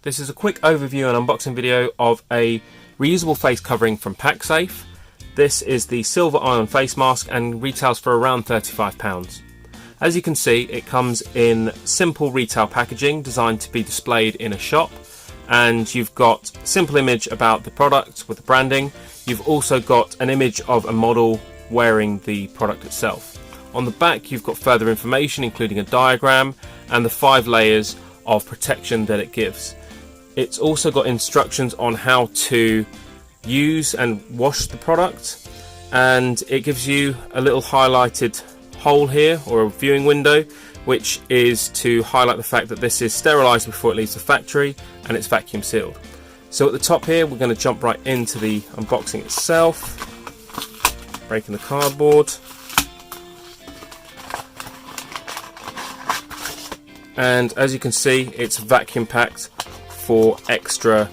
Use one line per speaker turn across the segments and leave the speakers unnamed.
This is a quick overview and unboxing video of a reusable face covering from Pacsafe. This is the Silver-ion face mask and retails for around £35. As you can see, it comes in simple retail packaging designed to be displayed in a shop, and you've got a simple image about the product with the branding. You've also got an image of a model wearing the product itself. On the back you've got further information including a diagram and the 5 layers of protection that it gives. It's also got instructions on how to use and wash the product, and it gives you a little highlighted hole here, or a viewing window, which is to highlight the fact that this is sterilised before it leaves the factory and it's vacuum sealed. So at the top here we're going to jump right into the unboxing itself, breaking the cardboard. And as you can see, it's vacuum packed for extra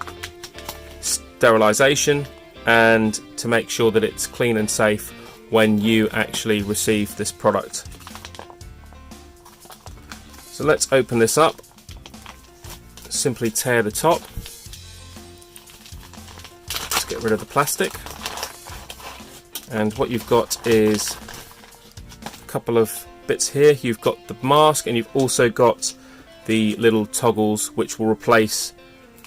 sterilisation and to make sure that it's clean and safe when you actually receive this product. So let's open this up. Simply tear the top. Let's get rid of the plastic. And what you've got is a couple of bits here. You've got the mask and you've also got the little toggles which will replace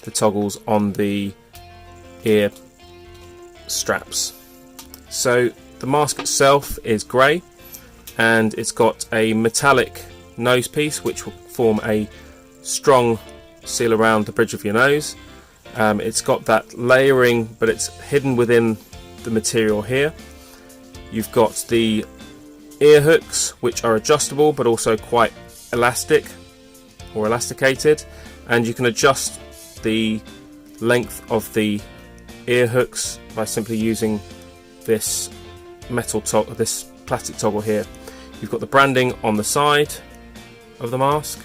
the toggles on the ear straps. So the mask itself is grey and it's got a metallic nose piece which will form a strong seal around the bridge of your nose. It's got that layering, but it's hidden within the material here. You've got the ear hooks which are adjustable but also quite elastic or elasticated, and you can adjust the length of the ear hooks by simply using this metal toggle, this plastic toggle here. You've got the branding on the side of the mask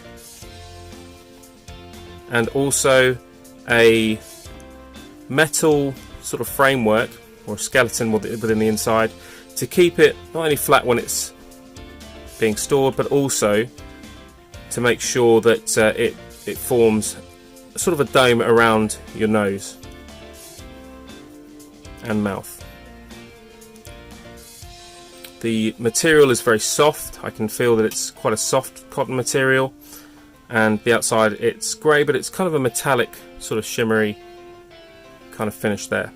and also a metal sort of framework or skeleton within the inside to keep it not only flat when it's being stored, but also to make sure that it forms sort of a dome around your nose and mouth. The material is very soft. I can feel that it's quite a soft cotton material, and the outside it's grey, but it's kind of a metallic sort of shimmery kind of finish there.